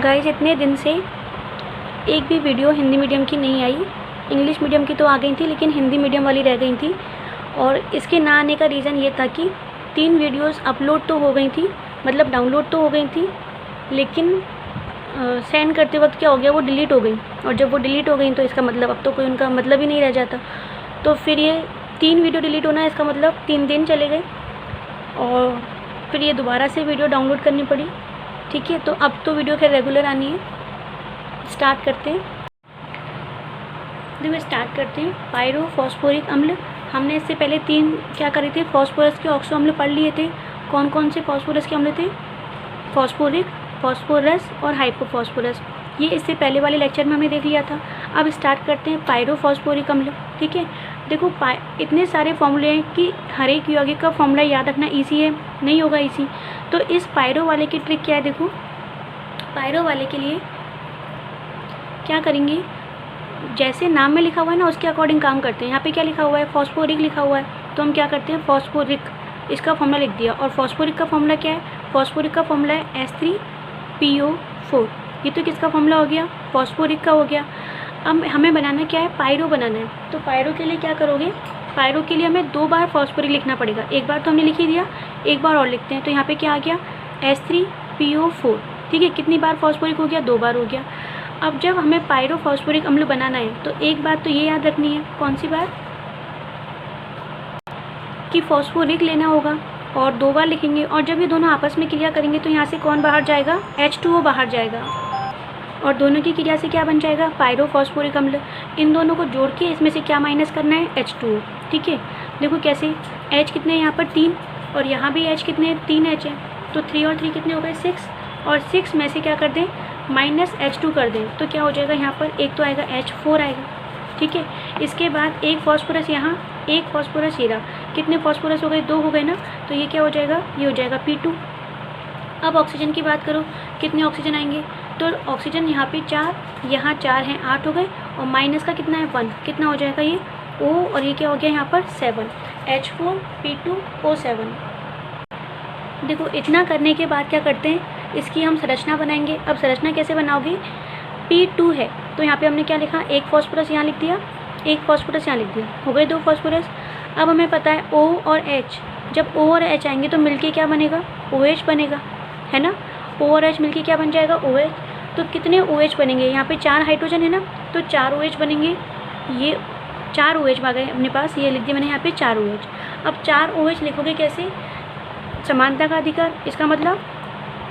Guys इतने दिन से एक भी वीडियो हिंदी मीडियम की नहीं आई। इंग्लिश मीडियम की तो आ गई थी, लेकिन हिंदी मीडियम वाली रह गई थी। और इसके ना आने का रीज़न ये था कि 3 वीडियोस अपलोड तो हो गई थी, मतलब डाउनलोड तो हो गई थी, लेकिन सेंड करते वक्त क्या हो गया, वो डिलीट हो गई। और जब वो डिलीट हो गई तो इसका मतलब अब तो कोई उनका मतलब ही नहीं रह जाता। तो फिर ये 3 वीडियो डिलीट होना, इसका मतलब 3 दिन चले गए और फिर ये दोबारा से वीडियो डाउनलोड करनी पड़ी। ठीक है, तो अब तो वीडियो खैर रेगुलर आनी है। स्टार्ट करते हैं। देखो स्टार्ट करते हैं। पायरोफॉस्फोरिक अम्ल, हमने इससे पहले 3 क्या करे थे, फॉस्फोरस के ऑक्सो अम्ल पढ़ लिए थे। कौन कौन से फॉस्फोरस के अम्ल थे? फॉस्फोरिक, फॉस्फोरस और हाइपोफॉस्फोरस। ये इससे पहले वाले लेक्चर में हमने देख लिया था। अब स्टार्ट करते हैं पायरोफॉस्फोरिक अम्ल। ठीक है, देखो इतने सारे फॉर्मूले हैं कि हर एक यौगिक का फॉर्मूला याद रखना ईजी है, नहीं होगा ईजी। तो इस पायरो वाले की ट्रिक क्या है, देखो पायरो वाले के लिए क्या करेंगे, जैसे नाम में लिखा हुआ है ना उसके अकॉर्डिंग काम करते हैं। यहाँ पे क्या लिखा हुआ है, फॉस्फोरिक लिखा हुआ है, तो हम क्या करते हैं फॉस्फोरिक, इसका फॉर्मूला लिख दिया। और फॉस्फोरिक का फॉर्मूला क्या है, फॉस्फोरिक का फॉर्मूला है H3PO4। ये तो किसका फॉर्मूला हो गया, फॉस्फोरिक का हो गया। अब हमें बनाना क्या है, पायरो बनाना है। तो पायरो के लिए क्या करोगे, पायरो के लिए हमें 2 बार फॉस्फोरिक लिखना पड़ेगा। एक बार तो हमने लिख ही दिया, एक बार और लिखते हैं। तो यहाँ पे क्या आ गया, H3PO4। ठीक है, कितनी बार फॉस्फोरिक हो गया, 2 बार हो गया। अब जब हमें पायरोफॉस्फोरिक अम्ल बनाना है तो एक बात तो ये याद रखनी है, कौन सी बात, कि फॉस्फोरिक लेना होगा और 2 बार लिखेंगे। और जब ये दोनों आपस में क्रिया करेंगे तो यहाँ से कौन बाहर जाएगा, H2O बाहर जाएगा। और दोनों की क्रिया से क्या बन जाएगा, पायरोफॉस्फोरिक अम्ल। इन दोनों को जोड़ के इसमें से क्या माइनस करना है, H2O। ठीक है, देखो कैसे, H कितने हैं यहाँ पर 3, और यहाँ भी H कितने 3 H है, तो 3 और 3 कितने हो गए 6। और 6 में से क्या कर दें, माइनस H2 कर दें, तो क्या हो जाएगा यहाँ पर, एक तो आएगा H4 आएगा। ठीक है, इसके बाद एक फॉस्फोरस यहाँ, एक फॉस्फोरस ये रहा, कितने फॉस्फोरस हो गए, 2 हो गए ना, तो ये क्या हो जाएगा, ये हो जाएगा P2। अब ऑक्सीजन की बात करो, कितने ऑक्सीजन आएंगे, तो ऑक्सीजन यहाँ पे 4, यहाँ 4 हैं, 8 हो गए। और माइनस का कितना है 1, कितना हो जाएगा ये O, और ये क्या हो गया यहाँ पर 7, H4P2O7। देखो इतना करने के बाद क्या करते हैं, इसकी हम संरचना बनाएंगे। अब संरचना कैसे बनाओगे, P2 है तो यहाँ पे हमने क्या लिखा, एक फॉस्फोरस यहाँ लिख दिया, एक फॉस्फोरस यहाँ लिख दिया, हो गए 2 फॉस्फोरस। अब हमें पता है O और H, जब O और H आएंगे तो मिलके क्या बनेगा, OH बनेगा, है ना। O और H मिलके क्या बन जाएगा, OH। तो कितने OH बनेंगे, यहाँ पे 4 हाइड्रोजन है ना, तो 4 OH बनेंगे। ये 4 OH आ गए अपने पास, ये लिख दिया मैंने यहाँ पे 4 OH। अब 4 OH लिखोगे कैसे, समानता का अधिकार, इसका मतलब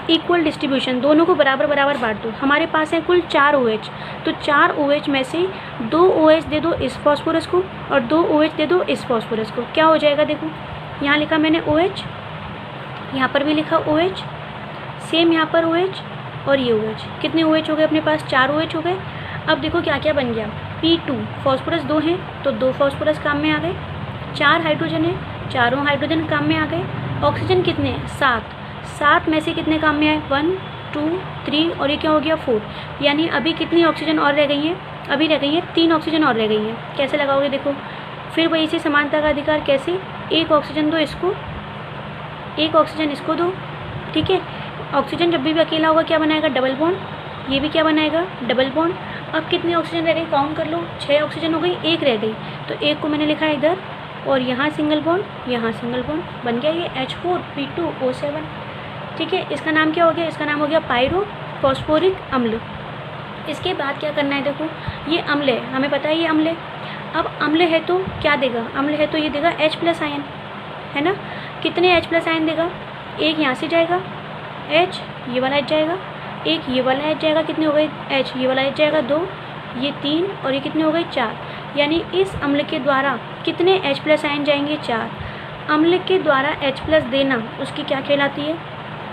इक्वल डिस्ट्रीब्यूशन, दोनों को बराबर बराबर बांट दो। हमारे पास है कुल 4 OH, तो 4 OH में से 2 OH दे दो इस फॉस्फोरस को और 2 OH दे दो इस फॉस्फोरस को। क्या हो जाएगा, देखो यहाँ लिखा मैंने OH, यहाँ पर भी लिखा OH, सेम यहाँ पर OH और ये OH। कितने OH हो गए अपने पास, 4 OH हो गए। अब देखो क्या क्या बन गया, P2, फॉस्फोरस 2 हैं तो 2 फॉस्फोरस काम में आ गए, 4 हाइड्रोजन है, चारों हाइड्रोजन काम में आ गए। ऑक्सीजन कितने हैं, 7 में से कितने काम में आए, 1 2 3 और ये क्या हो गया 4। यानी अभी कितनी ऑक्सीजन और रह गई हैं, अभी रह गई हैं 3 ऑक्सीजन और रह गई हैं। कैसे लगाओगे, देखो फिर वही से समानता का अधिकार, कैसे, एक ऑक्सीजन दो इसको, एक ऑक्सीजन इसको दो। ठीक है, ऑक्सीजन जब भी अकेला होगा क्या बनाएगा, डबल बॉन्ड, ये भी क्या बनाएगा, डबल बॉन्ड। अब कितनी ऑक्सीजन रह गई, काउंट कर लो, 6 ऑक्सीजन हो गई, एक रह गई, तो एक को मैंने लिखा है इधर, और यहाँ सिंगल बॉन्ड, यहाँ सिंगल बॉन्ड, बन गया ये H4P2O7। ठीक है, इसका नाम क्या हो गया, इसका नाम हो गया पायरोफॉस्फोरिक अम्ल। इसके बाद क्या करना है, देखो ये अम्ल है, हमें पता है ये अम्ल है। अब अम्ल है तो क्या देगा, अम्ल है तो ये देगा H+ आयन, है ना। कितने H+ आयन देगा, एक यहाँ से जाएगा H, ये वाला H जाएगा, एक ये वाला H जाएगा, कितने हो गए H, ये वाला H जाएगा 2, ये 3 और ये कितने हो गए 4। यानी इस अम्ल के द्वारा कितने H+ आयन जाएंगे, 4। अम्ल के द्वारा H+ देना उसकी क्या कहलाती है,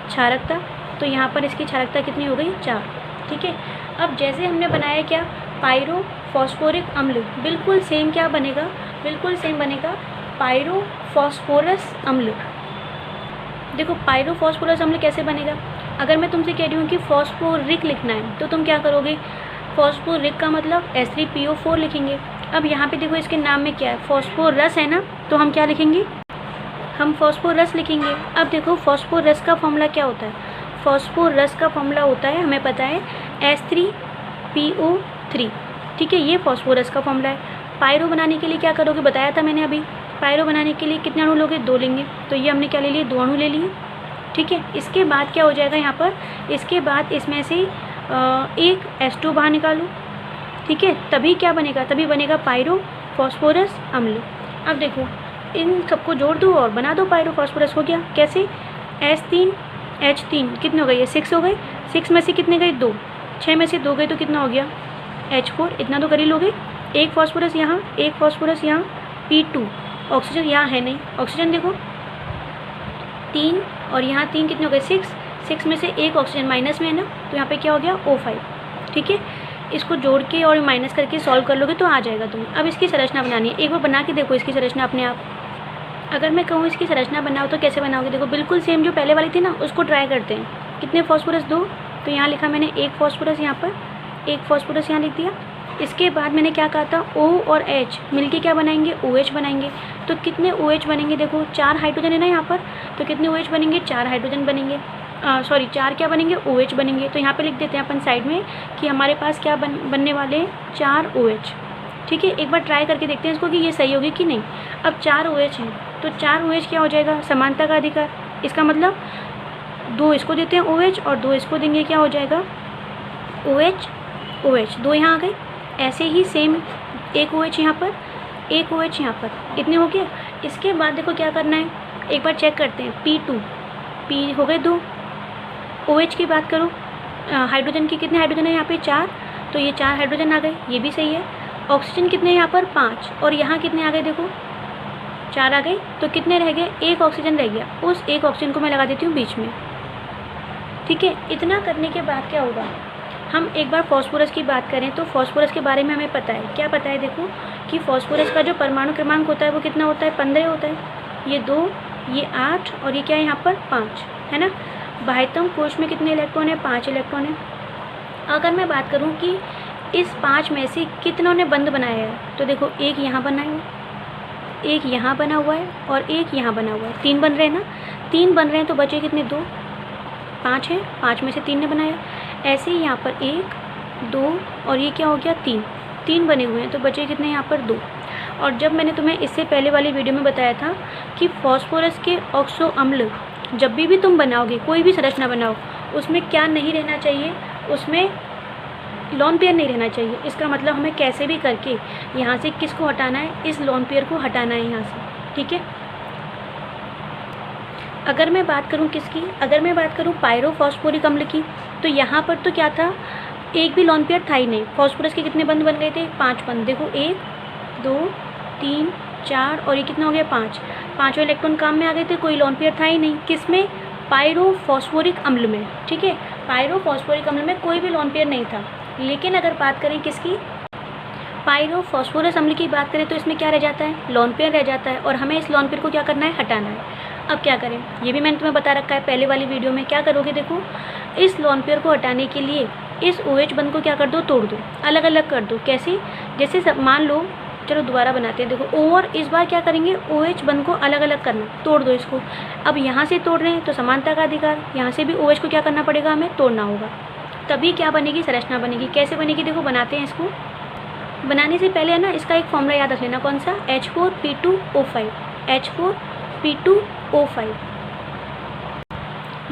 क्षारकता। तो यहाँ पर इसकी क्षारकता कितनी हो गई, 4। ठीक है, अब जैसे हमने बनाया क्या, पायरोफॉस्फोरिक अम्ल, बिल्कुल सेम क्या बनेगा, बिल्कुल सेम बनेगा पायरोफॉस्फोरस अम्ल। देखो पायरोफॉस्फोरस अम्ल कैसे बनेगा, अगर मैं तुमसे कह रही हूँ कि फॉस्फोरिक लिखना है तो तुम क्या करोगे, फॉस्फोरिक का मतलब H3PO4 लिखेंगे। अब यहाँ पे देखो इसके नाम में क्या है, फॉस्फोरस है ना, तो हम क्या लिखेंगे, हम फॉस्फोरस लिखेंगे। अब देखो फॉस्फोरस का फॉर्मूला क्या होता है, फॉस्फोरस का फॉर्मूला होता है, हमें पता है H3PO3, ठीक है, ये फॉस्फोरस का फॉर्मूला है। पायरो बनाने के लिए क्या करोगे, बताया था मैंने अभी, पायरो बनाने के लिए कितने अणु लोगे, 2 लेंगे, तो ये हमने क्या ले लिए, 2 अणु ले लिए, ठीक है। इसके बाद क्या हो जाएगा यहाँ पर, इसके बाद इसमें से एक H2 बाहर निकालो, ठीक है, तभी क्या बनेगा, तभी बनेगा पायरो फॉस्फोरस अम्ल। अब देखो इन सबको जोड़ दो और बना दो पायरो फॉस्फोरस, हो गया। कैसे, H3 कितने हो गए, ये 6 हो गए, 6 में से कितने गए, 2, 6 में से 2 गए तो कितना हो गया, H4, इतना तो कर ही लोगे। एक फॉस्फोरस यहाँ, एक फॉस्फोरस यहाँ, P2, ऑक्सीजन यहाँ है नहीं, ऑक्सीजन देखो 3 और यहाँ 3 कितने हो गए, 6 में से एक ऑक्सीजन माइनस में है ना, तो यहाँ पे क्या हो गया, O5, ठीक है। इसको जोड़ के और माइनस करके सॉल्व कर लोगे तो आ जाएगा तुम्हें। अब इसकी संरचना बनानी है, एक बार बना के देखो इसकी संरचना अपने आप। अगर मैं कहूँ इसकी संरचना बनाओ तो कैसे बनाओगे, देखो बिल्कुल सेम जो पहले वाली थी ना उसको ट्राई करते हैं। कितने फॉस्फोरस, 2, तो यहाँ लिखा मैंने एक फॉस्फोरस, यहाँ पर एक फॉस्फोरस यहाँ लिख दिया। इसके बाद मैंने क्या कहा था, O और H मिलके क्या बनाएंगे, OH बनाएंगे। तो कितने OH बनेंगे, देखो 4 हाइड्रोजन है ना यहाँ पर, तो कितने OH बनेंगे, 4 हाइड्रोजन बनेंगे, 4 क्या बनेंगे, OH बनेंगे। तो यहाँ पे लिख देते हैं अपन साइड में कि हमारे पास क्या बनने वाले हैं, 4 OH, ठीक है। एक बार ट्राई करके देखते हैं इसको कि ये सही होगी कि नहीं। अब 4 OH हैं तो 4 OH क्या हो जाएगा, समानता का अधिकार, इसका मतलब 2 इसको देते हैं OH और 2 इसको देंगे, क्या हो जाएगा, OH 2 यहाँ आ गए। ऐसे ही सेम एक OH यहाँ पर, एक OH यहाँ पर, इतने हो गए। इसके बाद देखो क्या करना है, एक बार चेक करते हैं, P2 हो गए 2। OH की बात करो, हाइड्रोजन की कितने हाइड्रोजन है यहाँ पे, 4, तो ये 4 हाइड्रोजन आ गए, ये भी सही है। ऑक्सीजन कितने हैं यहाँ पर, 5, और यहाँ कितने आ गए, देखो 4 आ गए, तो कितने रह गए, एक ऑक्सीजन रह गया। उस एक ऑक्सीजन को मैं लगा देती हूँ बीच में, ठीक है। इतना करने के बाद क्या होगा, हम एक बार फॉस्फोरस की बात करें तो फॉस्फोरस के बारे में हमें पता है, क्या पता है, देखो कि फॉस्फोरस का जो परमाणु क्रमांक होता है वो कितना होता है, 15 होता है। ये 2, ये 8 और ये क्या है यहाँ पर 5, है ना। बाह्यतम कोश में कितने इलेक्ट्रॉन है, 5 इलेक्ट्रॉन है। अगर मैं बात करूँ कि इस 5 में से कितनों ने बंध बनाया है, तो देखो एक यहाँ बना है, एक यहाँ बना हुआ है और एक यहाँ बना हुआ है, 3 बन रहे हैं ना, 3 बन रहे हैं तो बचे कितने, 2, 5 है, 5 में से 3 ने बनाया। ऐसे ही यहाँ पर 1, 2 और ये क्या हो गया, 3 बने हुए हैं, तो बचे कितने यहाँ पर, 2। और जब मैंने तुम्हें इससे पहले वाली वीडियो में बताया था कि फॉस्फोरस के ऑक्सो अम्ल जब भी तुम बनाओगे, कोई भी संरचना बनाओ, उसमें क्या नहीं रहना चाहिए, उसमें लोन पेयर नहीं रहना चाहिए। इसका मतलब हमें कैसे भी करके यहाँ से किसको हटाना है, इस लोन पेयर को हटाना है यहाँ से, ठीक है। अगर मैं बात करूँ किसकी, अगर मैं बात करूँ पायरोफॉस्फोरिक अम्ल की, तो यहाँ पर तो क्या था, एक भी लोन पेयर था ही नहीं। फॉस्फोरस के कितने बंध बन गए थे, 5 बंध, देखो 1, 2, 3, 4 और ये कितना हो गया, 5, 5 इलेक्ट्रॉन काम में आ गए थे, कोई लोन पेयर था ही नहीं। किस में, पायरोफॉस्फोरिक अम्ल में, ठीक है। पायरोफॉस्फोरिक अम्ल में कोई भी लोन पेयर नहीं था। लेकिन अगर बात करें किसकी, पायरोफॉस्फोरस अम्ल की बात करें तो इसमें क्या रह जाता है, लोन पेयर रह जाता है, और हमें इस लोन पेयर को क्या करना है, हटाना है। अब क्या करें, ये भी मैंने तुम्हें बता रखा है पहले वाली वीडियो में। क्या करोगे, देखो इस लोन पेयर को हटाने के लिए इस OH बंध को क्या कर दो, तोड़ दो, अलग अलग कर दो। कैसे, जैसे मान लो, चलो दोबारा बनाते हैं, देखो O और इस बार क्या करेंगे, OH बंध को अलग अलग करना, तोड़ दो इसको। अब यहाँ से तोड़ रहे हैं तो समानता का अधिकार, यहाँ से भी OH को क्या करना पड़ेगा, हमें तोड़ना होगा, तभी क्या बनेगी, संरचना बनेगी। कैसे बनेगी, देखो बनाते हैं इसको। बनाने से पहले है ना, इसका एक फॉर्मूला याद रख लेना, कौन सा, H4P2O5, H4O5।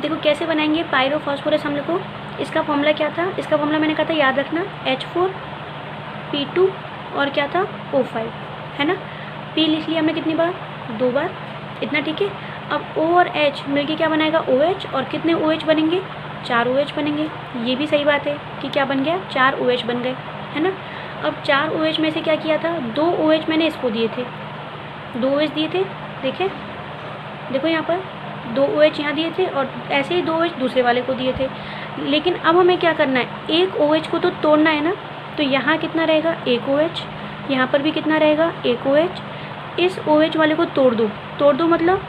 देखो कैसे बनाएंगे पायरोफॉस्फोरस अम्ल को, इसका फॉर्मूला क्या था, इसका फॉर्मूला मैंने कहा था याद रखना, H4P2 और क्या था, O5, है ना। P लिख लिया हमने कितनी बार, 2 बार, इतना, ठीक है। अब O और H मिलके क्या बनाएगा, OH, और कितने OH बनेंगे, 4 OH बनेंगे। ये भी सही बात है कि क्या बन गया, 4 OH बन गए, है ना। अब 4 OH में से क्या किया था, 2 OH मैंने इसको दिए थे, 2 OH दिए थे, देखें, देखो यहाँ पर 2 OH यहाँ दिए थे और ऐसे ही 2 OH दूसरे वाले को दिए थे। लेकिन अब हमें क्या करना है, एक OH को तो तोड़ना है ना, तो यहाँ कितना रहेगा, एक OH, यहाँ पर भी कितना रहेगा, एक OH। इस OH वाले को तोड़ दो, तोड़ दो मतलब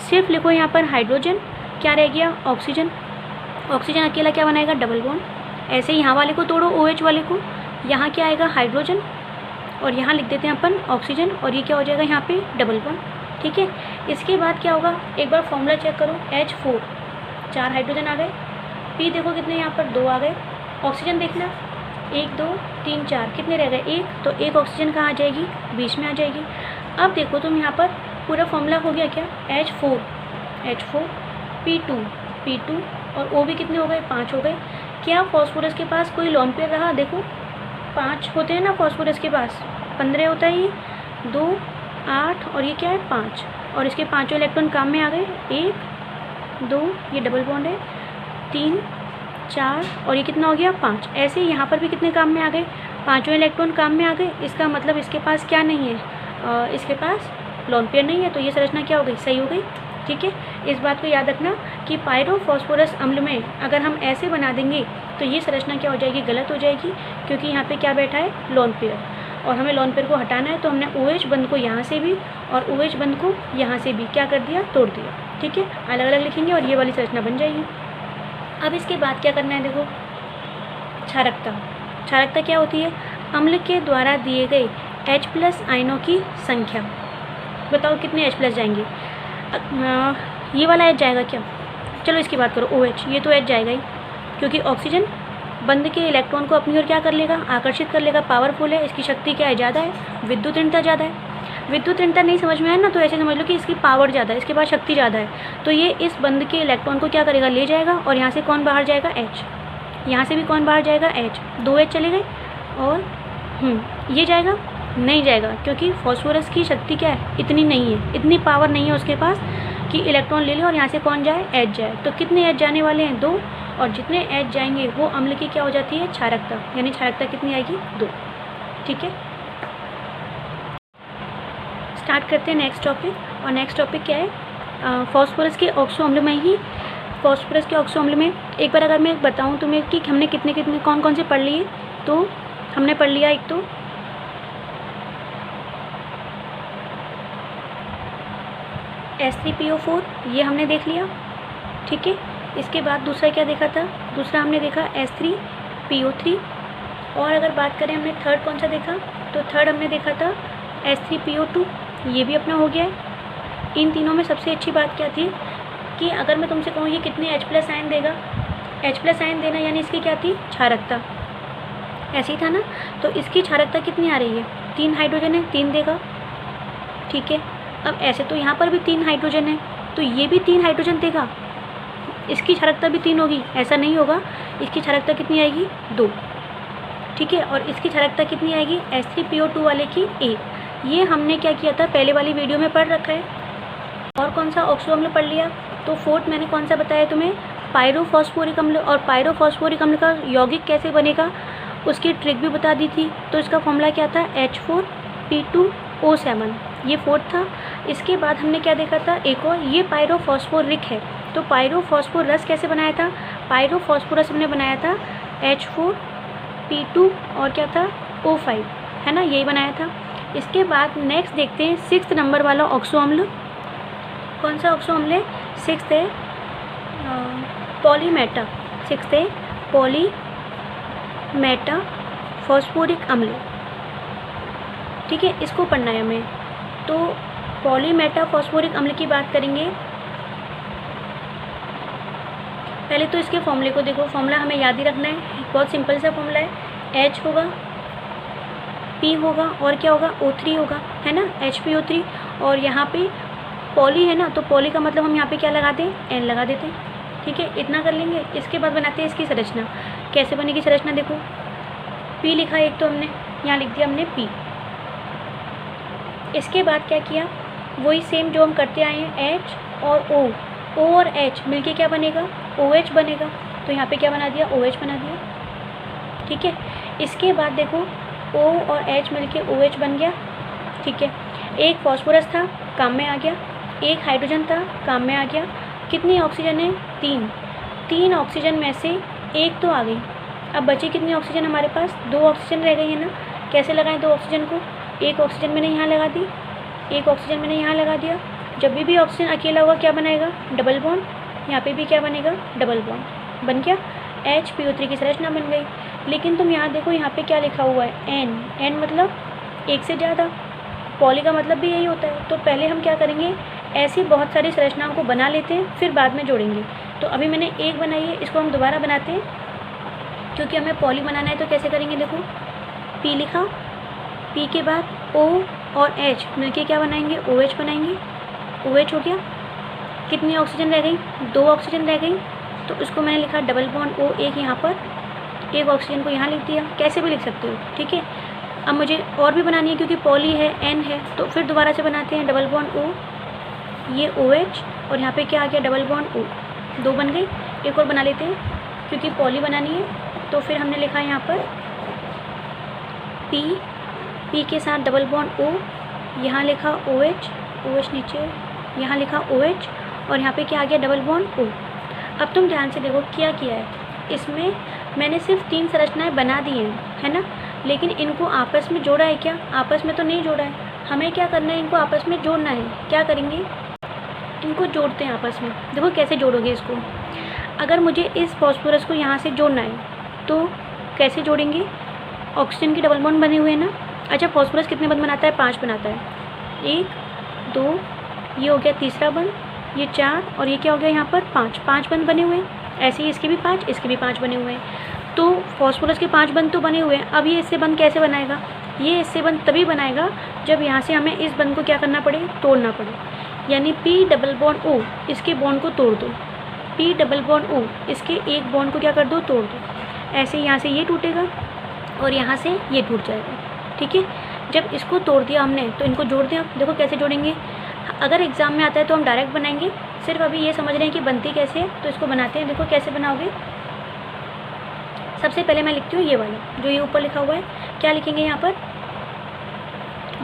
सिर्फ लिखो यहाँ पर हाइड्रोजन, क्या रह गया, ऑक्सीजन। ऑक्सीजन अकेला क्या बनाएगा, डबल बॉन्ड। ऐसे ही यहाँ वाले को तोड़ो, OH वाले को, यहाँ क्या आएगा, हाइड्रोजन, और यहाँ लिख देते हैं अपन ऑक्सीजन, और ये क्या हो जाएगा यहाँ पे, डबल बॉन्ड, ठीक है। इसके बाद क्या होगा, एक बार फॉर्मूला चेक करो, H4, 4 हाइड्रोजन आ गए, पी देखो कितने यहाँ पर 2 आ गए। ऑक्सीजन देखना 1 2 3 4 कितने रह गए 1, तो 1 ऑक्सीजन कहाँ आ जाएगी, बीच में आ जाएगी। अब देखो तुम यहाँ पर पूरा फॉर्मूला हो गया क्या, H4 P2 और O भी कितने हो गए, 5 हो गए। क्या फॉस्फोरस के पास कोई लोन पेयर रहा, देखो 5 होते हैं ना फॉस्फोरस के पास, 15 होता है ये, 2 8 और ये क्या है 5, और इसके पाँचों इलेक्ट्रॉन काम में आ गए, 1 2 ये डबल बॉन्ड है, 3 4 और ये कितना हो गया 5। ऐसे यहाँ पर भी कितने काम में आ गए, पाँचों इलेक्ट्रॉन काम में आ गए। इसका मतलब इसके पास क्या नहीं है, इसके पास लोन पेयर नहीं है, तो ये संरचना क्या हो गई, सही हो गई। ठीक है, इस बात को याद रखना कि पायरोफॉस्फोरस अम्ल में अगर हम ऐसे बना देंगे तो ये संरचना क्या हो जाएगी, गलत हो जाएगी, क्योंकि यहाँ पे क्या बैठा है, लोन पेयर, और हमें लोन पेयर को हटाना है। तो हमने OH बंध को यहाँ से भी और OH बंध को यहाँ से भी क्या कर दिया, तोड़ दिया। ठीक है, अलग अलग लिखेंगे और ये वाली संरचना बन जाएगी। अब इसके बाद क्या करना है, देखो क्षारकता क्या होती है, अम्ल के द्वारा दिए गए H+ आयनों की संख्या। बताओ कितने H+ जाएंगे, ये वाला H जाएगा क्या, चलो इसकी बात करो OH, ये तो H जाएगा ही, क्योंकि ऑक्सीजन बंध के इलेक्ट्रॉन को अपनी ओर क्या कर लेगा, आकर्षित कर लेगा, पावरफुल है, इसकी शक्ति क्या है, ज़्यादा है, विद्युत ऋणता ज़्यादा है। विद्युत ऋणता नहीं समझ में आया ना, तो ऐसे समझ लो कि इसकी पावर ज़्यादा है, इसके पास शक्ति ज़्यादा है, तो ये इस बंध के इलेक्ट्रॉन को क्या करेगा, ले जाएगा, और यहाँ से कौन बाहर जाएगा, H, यहाँ से भी कौन बाहर जाएगा, H, 2 H चले गए, और ये जाएगा, नहीं जाएगा, क्योंकि फॉस्फोरस की शक्ति क्या है, इतनी नहीं है, इतनी पावर नहीं है उसके पास कि इलेक्ट्रॉन ले ले और यहाँ से कौन जाए, H जाए। तो कितने H जाने वाले हैं, 2, और जितने H जाएंगे वो अम्ल की क्या हो जाती है, क्षारकता, यानी क्षारकता कितनी आएगी, 2। ठीक है, स्टार्ट करते हैं नेक्स्ट टॉपिक। और नेक्स्ट टॉपिक क्या है, फॉस्फोरस के ऑक्सो अम्ल में ही, फॉस्फोरस के ऑक्सो अम्ल में एक बार अगर मैं बताऊं तुम्हें कि हमने कितने कितने कौन कौन से पढ़ लिए, तो हमने पढ़ लिया एक तो H3PO4, ये हमने देख लिया। ठीक है, इसके बाद दूसरा क्या देखा था, दूसरा हमने देखा H3PO3, और अगर बात करें हमने थर्ड कौन सा देखा, तो थर्ड हमने देखा था H3PO2, ये भी अपना हो गया है। इन तीनों में सबसे अच्छी बात क्या थी कि अगर मैं तुमसे कहूँ ये कितने H+ आयन देगा, H+ आयन देना यानी इसकी क्या थी, क्षारकता, ऐसे ही था ना, तो इसकी क्षारकता कितनी आ रही है, 3 हाइड्रोजन है, 3 देगा। ठीक है, अब ऐसे तो यहाँ पर भी 3 हाइड्रोजन है, तो ये भी 3 हाइड्रोजन देगा, इसकी क्षारकता भी 3 होगी, ऐसा नहीं होगा, इसकी क्षारकता कितनी आएगी, 2। ठीक है, और इसकी क्षारकता कितनी आएगी, H3PO2 वाले की 1। ये हमने क्या किया था, पहले वाली वीडियो में पढ़ रखा है। और कौन सा ऑक्सो अम्ल पढ़ लिया, तो फोर्थ मैंने कौन सा बताया तुम्हें, पायरोफॉस्फोरिक अम्ल। और पायरोफॉस्फोरिक अम्ल का यौगिक कैसे बनेगा उसकी ट्रिक भी बता दी थी, तो इसका फॉर्मूला क्या था, H4P2O7, ये फोर्थ था। इसके बाद हमने क्या देखा था, एक और, ये पायरोफॉस्फोरिक है, तो पायरोफॉस्फोरस कैसे बनाया था, पायरोफॉस्फोरस हमने बनाया था H4P2 और क्या था, O5, है ना, यही बनाया था। इसके बाद नेक्स्ट देखते हैं 6th नंबर वाला ऑक्सो अम्ल, कौन सा ऑक्सो अम्ल है, 6th है पॉलीमेटा, 6th है पॉलीमेटा फॉस्फोरिक अम्ल। ठीक है, इसको पढ़ना है हमें। तो पॉलीमेटा फॉस्फोरिक अम्ल की बात करेंगे, पहले तो इसके फॉर्मूले को देखो, फॉर्मूला हमें याद ही रखना है, बहुत सिंपल सा फॉर्मूला है, H होगा, P होगा और क्या होगा, O3 होगा, है ना, HPO3, और यहाँ पे पॉली है ना, तो पॉली का मतलब हम यहाँ पे क्या लगाते हैं, N लगा देते हैं। ठीक है, इतना कर लेंगे। इसके बाद बनाते हैं इसकी संरचना, कैसे बनेगी संरचना, देखो P लिखा एक तो हमने, यहाँ लिख दिया हमने P। इसके बाद क्या किया, वही सेम जो हम करते आए हैं, H और O, O और H मिलके क्या बनेगा, OH बनेगा, तो यहाँ पे क्या बना दिया, OH बना दिया। ठीक है, इसके बाद देखो O और H मिलके OH बन गया। ठीक है, एक फॉस्फोरस था, काम में आ गया, एक हाइड्रोजन था, काम में आ गया। कितनी ऑक्सीजन है, 3 ऑक्सीजन में से एक तो आ गई। अब बची कितनी ऑक्सीजन हमारे पास, 2 ऑक्सीजन रह गई है ना। कैसे लगाएं 2 ऑक्सीजन को, एक ऑक्सीजन मैंने यहाँ लगा दी, एक ऑक्सीजन मैंने यहाँ लगा दिया। जब भी ऑक्सीजन अकेला होगा क्या बनाएगा, डबल बॉन्ड, यहाँ पे भी क्या बनेगा, डबल बॉन्ड बन गया, HPO3 की संरचना बन गई। लेकिन तुम यहाँ देखो, यहाँ पे क्या लिखा हुआ है, N मतलब एक से ज़्यादा, पॉली का मतलब भी यही होता है। तो पहले हम क्या करेंगे, ऐसी बहुत सारी संरचनाओं को बना लेते हैं, फिर बाद में जोड़ेंगे। तो अभी मैंने एक बनाई है, इसको हम दोबारा बनाते हैं क्योंकि हमें पॉली बनाना है। तो कैसे करेंगे, देखो P लिखा, P के बाद O और H मिलके क्या बनाएंगे, OH बनाएंगे। OH हो गया, कितनी ऑक्सीजन रह गई, 2 ऑक्सीजन रह गई। तो उसको मैंने लिखा डबल बॉन्ड O, एक यहाँ पर, एक ऑक्सीजन को यहाँ लिख दिया, कैसे भी लिख सकते हो, ठीक है। अब मुझे और भी बनानी है क्योंकि पॉली है, N है, तो फिर दोबारा से बनाते हैं डबल बॉन्ड O, ये OH और यहाँ पे क्या आ गया डबल बॉन्ड O, 2 बन गई। एक और बना लेते हैं क्योंकि पॉली बनानी है। तो फिर हमने लिखा यहाँ पर P के साथ डबल बॉन्ड O, यहाँ लिखा OH नीचे, यहाँ लिखा OH और यहाँ पे क्या आ गया डबल बॉन्ड O। अब तुम ध्यान से देखो क्या किया है, इसमें मैंने सिर्फ 3 संरचनाएं बना दी हैं, है ना, लेकिन इनको आपस में जोड़ा है क्या, आपस में तो नहीं जोड़ा है। हमें क्या करना है, इनको आपस में जोड़ना है। क्या करेंगे, इनको जोड़ते हैं आपस में। देखो कैसे जोड़ोगे इसको, अगर मुझे इस फॉस्फोरस को यहाँ से जोड़ना है तो कैसे जोड़ेंगे, ऑक्सीजन की डबल बॉन्ड बने हुए हैं ना। अच्छा, फॉस्फोरस कितने बंद बनाता है, 5 बनाता है, 1 2, ये हो गया तीसरा बंद, ये 4 और ये क्या हो गया यहाँ पर 5 बंद बने हुए हैं। ऐसे ही इसके भी 5, इसके भी 5 बने हुए हैं। तो फॉस्फोरस के 5 बंद तो बने हुए हैं। अब ये इससे बंद कैसे बनाएगा, ये इससे बंद तभी बनाएगा जब यहाँ से हमें इस बंद को क्या करना पड़े, तोड़ना पड़े। यानी P डबल बॉन्ड O, इसके बॉन्ड को तोड़ दो, P डबल बॉन्ड O, इसके एक बॉन्ड को क्या कर दो, तोड़ दो। ऐसे यहाँ से ये टूटेगा और यहाँ से ये टूट जाएगा, ठीक है। जब इसको तोड़ दिया हमने तो इनको जोड़ दिया। देखो कैसे जोड़ेंगे, अगर एग्ज़ाम में आता है तो हम डायरेक्ट बनाएंगे, सिर्फ अभी ये समझ रहे हैं कि बनती कैसे है, तो इसको बनाते हैं। देखो कैसे बनाओगे, सबसे पहले मैं लिखती हूँ ये वाला जो ये ऊपर लिखा हुआ है। क्या लिखेंगे यहाँ पर,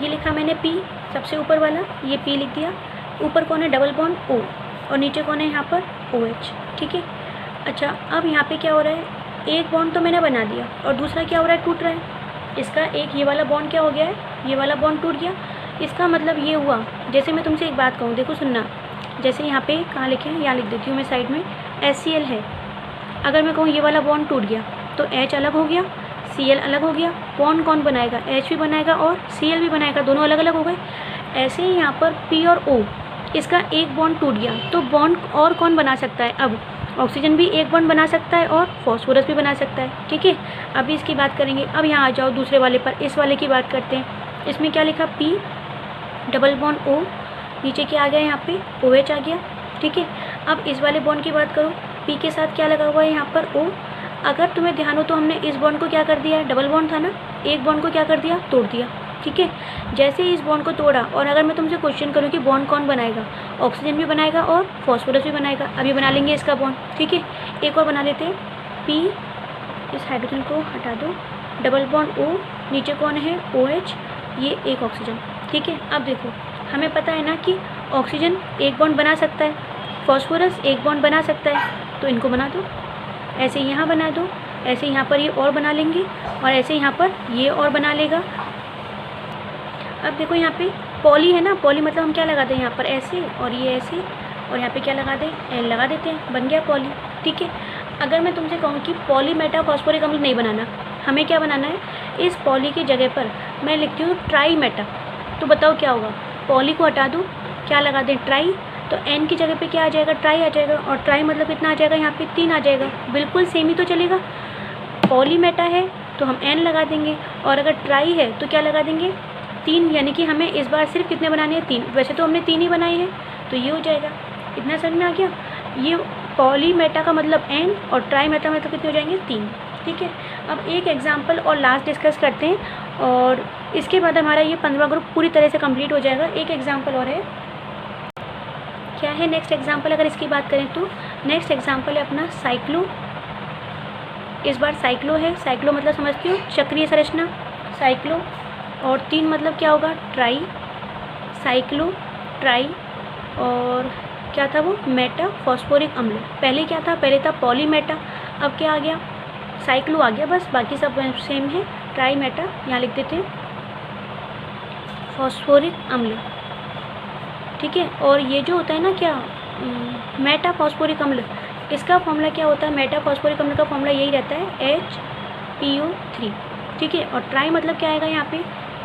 ये लिखा मैंने P, सबसे ऊपर वाला ये P लिख दिया। ऊपर कौन है, डबल बॉन्ड O और नीचे कौन है यहाँ पर OH, ठीक है। अच्छा, अब यहाँ पे क्या हो रहा है, एक बॉन्ड तो मैंने बना दिया और दूसरा क्या हो रहा है, टूट रहा है। इसका एक ये वाला बॉन्ड क्या हो गया है, ये वाला बॉन्ड टूट गया। इसका मतलब ये हुआ, जैसे मैं तुमसे एक बात कहूँ, देखो सुनना, जैसे यहाँ पे कहाँ लिखे हैं, यहाँ लिख देती हूँ मैं साइड में, HCl है। अगर मैं कहूँ ये वाला बॉन्ड टूट गया तो H अलग हो गया, Cl अलग हो गया। बॉन्ड कौन बनाएगा, H भी बनाएगा और Cl भी बनाएगा, दोनों अलग अलग हो गए। ऐसे ही यहाँ पर P और O, इसका एक बॉन्ड टूट गया तो बॉन्ड और कौन बना सकता है, अब ऑक्सीजन भी एक बॉन्ड बना सकता है और फॉस्फोरस भी बना सकता है, ठीक है। अभी इसकी बात करेंगे। अब यहाँ आ जाओ दूसरे वाले पर, इस वाले की बात करते हैं। इसमें क्या लिखा, P डबल बॉन्ड O, नीचे क्या आ गया, यहाँ पे OH आ गया, ठीक है। अब इस वाले बॉन्ड की बात करो, P के साथ क्या लगा हुआ है यहाँ पर O। अगर तुम्हें ध्यान हो तो हमने इस बॉन्ड को क्या कर दिया है, डबल बॉन्ड था ना, एक बॉन्ड को क्या कर दिया, तोड़ दिया, ठीक है। जैसे ही इस बॉन्ड को तोड़ा, और अगर मैं तुमसे क्वेश्चन करूँ कि बॉन्ड कौन बनाएगा, ऑक्सीजन भी बनाएगा और फॉस्फोरस भी बनाएगा। अभी बना लेंगे इसका बॉन्ड, ठीक है। एक और बना लेते हैं, P, इस हाइड्रोजन को हटा दो, डबल बॉन्ड O, नीचे कौन है OH, ये एक ऑक्सीजन, ठीक है। अब देखो हमें पता है ना कि ऑक्सीजन एक बॉन्ड बना सकता है, फॉस्फोरस एक बॉन्ड बना सकता है, तो इनको बना दो। ऐसे यहाँ बना दो, ऐसे यहाँ पर ये और बना लेंगे और ऐसे यहाँ पर ये और बना लेगा। अब देखो यहाँ पे पॉली है ना, पॉली मतलब हम क्या लगाते हैं यहाँ पर, ऐसे और ये ऐसे, और यहाँ पे क्या लगा दें, L लगा देते हैं, बन गया पॉली, ठीक है। अगर मैं तुमसे कहूँ कि पॉली मेटा फॉस्फोरिक अम्ल नहीं बनाना, हमें क्या बनाना है, इस पॉली की जगह पर मैं लिखती हूँ ट्राई मेटा, तो बताओ क्या होगा, पॉली को हटा दूँ, क्या लगा दें, ट्राई, तो N की जगह पे क्या आ जाएगा, ट्राई आ जाएगा। और ट्राई मतलब कितना आ जाएगा, यहाँ पे 3 आ जाएगा, बिल्कुल सेम ही तो चलेगा। पॉली मेटा है तो हम N लगा देंगे, और अगर ट्राई है तो क्या लगा देंगे, 3, यानी कि हमें इस बार सिर्फ कितने बनाने हैं, 3। वैसे तो हमने 3 ही बनाए हैं, तो ये हो जाएगा। इतना समझ में आ गया। ये पॉली मेटा का मतलब N और ट्राई मेटा मतलब कितने हो जाएंगे, 3, ठीक है। अब एक एग्जाम्पल और लास्ट डिस्कस करते हैं, और इसके बाद हमारा ये 15वां ग्रुप पूरी तरह से कंप्लीट हो जाएगा। एक एग्जाम्पल और है, क्या है नेक्स्ट एग्जाम्पल, अगर इसकी बात करें तो नेक्स्ट एग्जाम्पल है अपना साइक्लो। इस बार साइक्लो है, साइक्लो मतलब समझती हो चक्रीय संरचना, साइक्लो, और 3 मतलब क्या होगा, ट्राई, साइक्लो, ट्राई, और क्या था वो, मेटा फॉस्फोरिक अम्ल। पहले क्या था, पहले था पॉली मेटा, अब क्या आ गया, साइक्लो आ गया, बस बाकी सब सेम है। ट्राई मेटा यहाँ लिख देते हैं, फॉस्फोरिक अम्ल, ठीक है। और ये जो होता है ना क्या, मेटा फॉस्फोरिक अम्ल, इसका फॉर्मूला क्या होता है, मेटा फॉस्फोरिक अम्ल का फॉर्मूला यही रहता है HPO3, ठीक है। और ट्राई मतलब क्या आएगा, यहाँ पे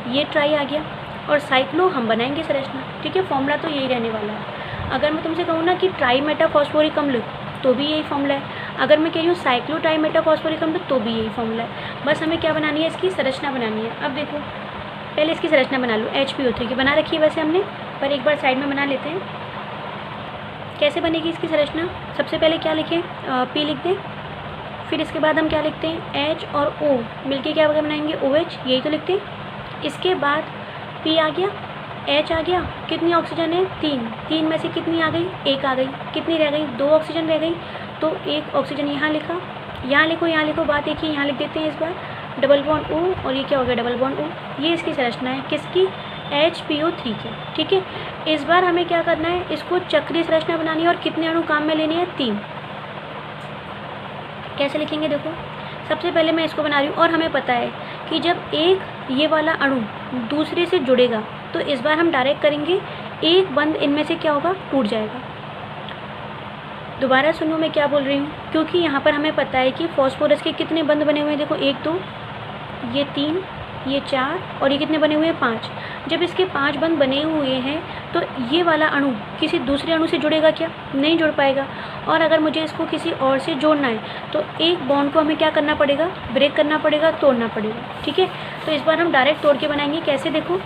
ये ट्राई आ गया, और साइक्लो हम बनाएंगे संरचना। ठीक है, फॉर्मूला तो यही रहने वाला है। अगर मैं तुमसे कहूँ ना कि ट्राई मेटा फॉस्फोरिक अम्ल, तो भी यही फॉर्मूला है। अगर मैं कह रही हूँ साइक्लो ट्राई मेटा फॉस्फोरिक अम्ल, तो भी यही फॉर्मूला है। बस हमें क्या बनानी है, इसकी संरचना बनानी है। अब देखो, पहले इसकी संरचना बना लो। HPO3 की बना रखी है वैसे हमने, पर एक बार साइड में बना लेते हैं। कैसे बनेगी इसकी संरचना? सबसे पहले क्या लिखें, P लिख दें। फिर इसके बाद हम क्या लिखते हैं, H और O मिलके क्या बनाएंगे, OH, यही तो लिखते हैं। इसके बाद P आ गया, H आ गया, कितनी ऑक्सीजन है, 3 में से कितनी आ गई, 1 आ गई। कितनी रह गई, 2 ऑक्सीजन रह गई, तो 1 ऑक्सीजन यहाँ लिखा। यहाँ लिखो, बात एक ही, यहाँ लिख देते हैं इस बार, डबल बॉन्ड O, और ये क्या हो गया, डबल बॉन्ड O। ये इसकी संरचना है, किसकी, HPO3 की। ठीक है, इस बार हमें क्या करना है, इसको चक्रीय संरचना बनानी है, और कितने अणु काम में लेने हैं, 3। कैसे लिखेंगे, देखो सबसे पहले मैं इसको बना रही हूँ, और हमें पता है कि जब एक ये वाला अणु दूसरे से जुड़ेगा, तो इस बार हम डायरेक्ट करेंगे, एक बंध इनमें से क्या होगा, टूट जाएगा। दोबारा सुनो मैं क्या बोल रही हूँ, क्योंकि यहाँ पर हमें पता है कि फॉस्फोरस के कितने बंध बने हुए हैं। देखो 1 2, ये 3, ये 4, और ये कितने बने हुए हैं, 5। जब इसके 5 बंध बने हुए हैं, तो ये वाला अणु किसी दूसरे अणु से जुड़ेगा क्या, नहीं जुड़ पाएगा। और अगर मुझे इसको किसी और से जोड़ना है, तो एक बॉन्ड को हमें क्या करना पड़ेगा, ब्रेक करना पड़ेगा, तोड़ना पड़ेगा। ठीक है, तो इस बार हम डायरेक्ट तोड़ के बनाएंगे। कैसे, देखो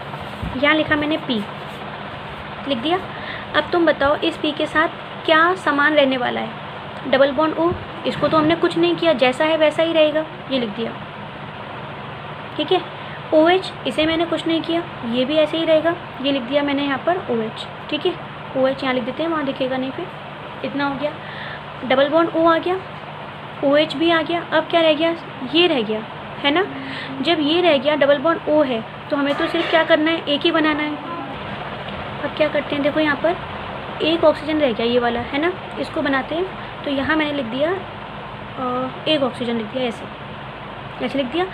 यहाँ लिखा मैंने P लिख दिया। अब तुम बताओ इस P के साथ क्या समान रहने वाला है, डबल बॉन्ड O। इसको तो हमने कुछ नहीं किया, जैसा है वैसा ही रहेगा, ये लिख दिया। ठीक है, OH, इसे मैंने कुछ नहीं किया, ये भी ऐसे ही रहेगा, ये लिख दिया मैंने यहाँ पर OH। ठीक है, OH यहाँ लिख देते हैं, वहाँ दिखेगा नहीं, फिर इतना हो गया। डबल बॉन्ड O आ गया, OH भी आ गया। अब क्या रह गया, ये रह गया, है ना। जब ये रह गया, डबल बॉन्ड O है, तो हमें तो सिर्फ क्या करना है, एक ही बनाना है। अब क्या करते हैं, देखो यहाँ पर एक ऑक्सीजन रह गया, ये वाला है ना, इसको बनाते हैं। तो यहाँ मैंने लिख दिया, एक ऑक्सीजन लिख दिया, ऐसे लिख दिया।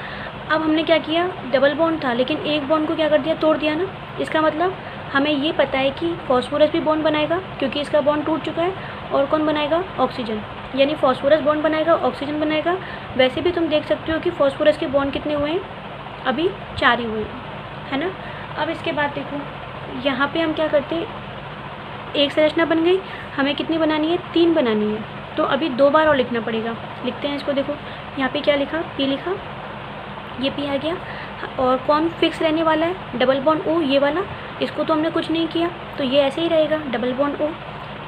अब हमने क्या किया, डबल बॉन्ड था, लेकिन एक बॉन्ड को क्या कर दिया, तोड़ दिया ना। इसका मतलब हमें ये पता है कि फॉस्फोरस भी बॉन्ड बनाएगा, क्योंकि इसका बॉन्ड टूट चुका है। और कौन बनाएगा, ऑक्सीजन, यानी फॉस्फोरस बॉन्ड बनाएगा, ऑक्सीजन बनाएगा। वैसे भी तुम देख सकते हो कि फॉस्फोरस के बॉन्ड कितने हुए हैं, अभी 4 ही हुए हैं, है ना। अब इसके बाद देखो, यहाँ पर हम क्या करते हैं, एक संरचना बन गई, हमें कितनी बनानी है, 3 बनानी है। तो अभी 2 बार और लिखना पड़ेगा। लिखते हैं इसको, देखो यहाँ पे क्या लिखा, P लिखा, ये P आ गया। और कौन फिक्स रहने वाला है, डबल बॉन्ड O, ये वाला। इसको तो हमने कुछ नहीं किया, तो ये ऐसे ही रहेगा, डबल बॉन्ड O।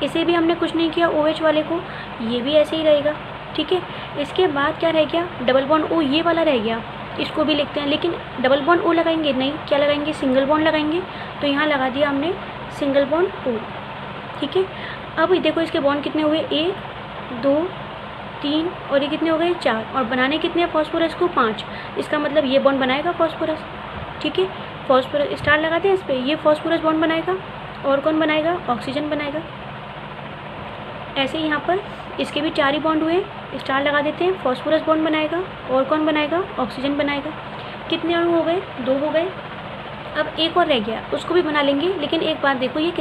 इसे भी हमने कुछ नहीं किया, OH वाले को, ये भी ऐसे ही रहेगा। ठीक है, इसके बाद क्या रह गया, डबल बॉन्ड O, ये वाला रह गया, इसको भी लिखते हैं। लेकिन डबल बॉन्ड O लगाएंगे नहीं, क्या लगाएंगे, सिंगल बॉन्ड लगाएंगे। तो यहाँ लगा दिया हमने सिंगल बॉन्ड O। ठीक है, अब देखो इसके बॉन्ड कितने हुए, 1 2 3, और ये कितने हो गए, 4। और बनाने कितने हैं फॉस्फोरस को, 5। इसका मतलब ये बॉन्ड बनाएगा फॉस्फोरस। ठीक है, फॉस्फोरस स्टार लगाते हैं इस पर, ये फॉस्फोरस बॉन्ड बनाएगा। और कौन बनाएगा, ऑक्सीजन बनाएगा। ऐसे ही यहाँ पर इसके भी 4 ही बॉन्ड हुए, स्टार लगा देते हैं, फॉस्फोरस बॉन्ड बनाएगा। और कौन बनाएगा, ऑक्सीजन बनाएगा। कितने अणु हो गए, 2 हो गए। अब एक और रह गया, उसको भी बना लेंगे। लेकिन एक बात देखो, ये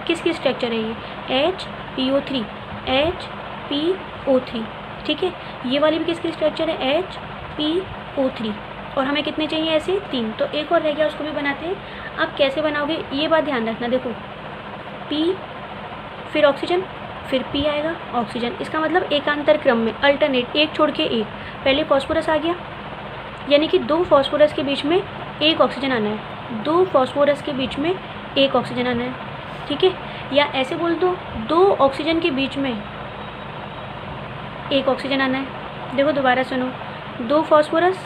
किसकी स्ट्रक्चर है, ये HPO3, HPO3। ठीक है, ये वाली भी किसकी स्ट्रक्चर है, HPO3। और हमें कितने चाहिए, ऐसे 3। तो एक और रह गया, उसको भी बनाते हैं। अब कैसे बनाओगे, ये बात ध्यान रखना। देखो P, फिर ऑक्सीजन, फिर P आएगा, ऑक्सीजन। इसका मतलब एकांतर क्रम में, अल्टरनेट, एक छोड़ के एक। पहले फॉस्फोरस आ गया, यानी कि 2 फॉस्फोरस के बीच में 1 ऑक्सीजन आना है, 2 फॉस्फोरस के बीच में 1 ऑक्सीजन आना है। ठीक है, या ऐसे बोल दो, 2 ऑक्सीजन के बीच में 1 ऑक्सीजन आना है। देखो दोबारा सुनो, 2 फॉस्फोरस,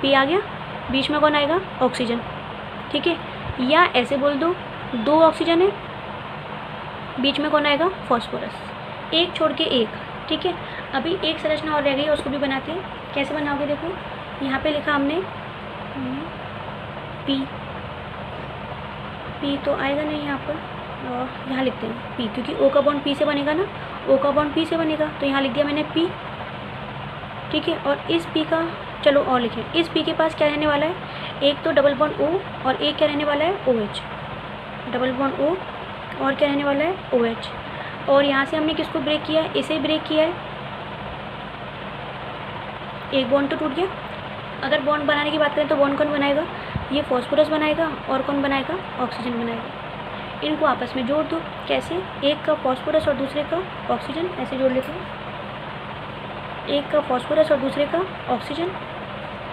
P आ गया, बीच में कौन आएगा, ऑक्सीजन। ठीक है, या ऐसे बोल दो, 2 ऑक्सीजन है, बीच में कौन आएगा, फॉस्फोरस। एक छोड़ के एक। ठीक है, अभी एक संरचना और रह गई, उसको भी बनाते हैं। कैसे बनाओगे, देखो यहाँ पे लिखा हमने P तो आएगा नहीं यहाँ पर, यहाँ लिखते हैं P, क्योंकि O का बॉन्ड P से बनेगा ना, O का बॉन्ड P से बनेगा, तो यहाँ लिख दिया मैंने P। ठीक है, और इस P का, चलो और लिखें, इस P के पास क्या रहने वाला है, एक तो डबल बॉन्ड O, और एक क्या रहने वाला है, OH। डबल बॉन्ड O और क्या रहने वाला है, OH। और यहाँ से हमने किसको ब्रेक किया है, इसे ब्रेक किया है, एक बॉन्ड तो टूट गया। अगर बॉन्ड बनाने की बात करें तो बॉन्ड कौन बनाएगा, ये फॉस्फोरस बनाएगा और कौन बनाएगा, ऑक्सीजन बनाएगा। इनको आपस में जोड़ दो। कैसे, एक का फॉस्फोरस और दूसरे का ऑक्सीजन, ऐसे जोड़ लेते हैं। एक का फॉस्फोरस और दूसरे का ऑक्सीजन,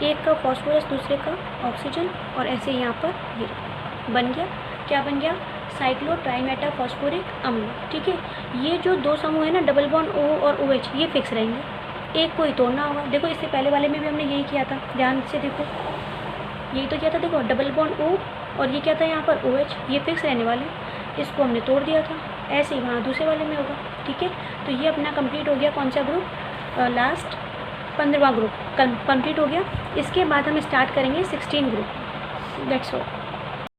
एक का फॉस्फोरस दूसरे का ऑक्सीजन, और ऐसे यहाँ पर ये बन गया। क्या बन गया, साइक्लो ट्राइमेटा फॉस्फोरिक अम्ल। ठीक है, ये जो दो समूह है ना, डबल बॉन्ड O और OH, ये फिक्स रहेंगे, एक को ही तोड़ना होगा। देखो इससे पहले वाले में भी हमने यही किया था, ध्यान से देखो, यही तो किया था। देखो डबल बॉन्ड O और ये क्या था यहाँ पर OH, ये फिक्स रहने वाले, इसको हमने तोड़ दिया था। ऐसे ही वहाँ दूसरे वाले में होगा। ठीक है, तो ये अपना कंप्लीट हो गया कौन सा ग्रुप, लास्ट 15वां ग्रुप कंप्लीट हो गया। इसके बाद हम स्टार्ट करेंगे 16 ग्रुप। That's all.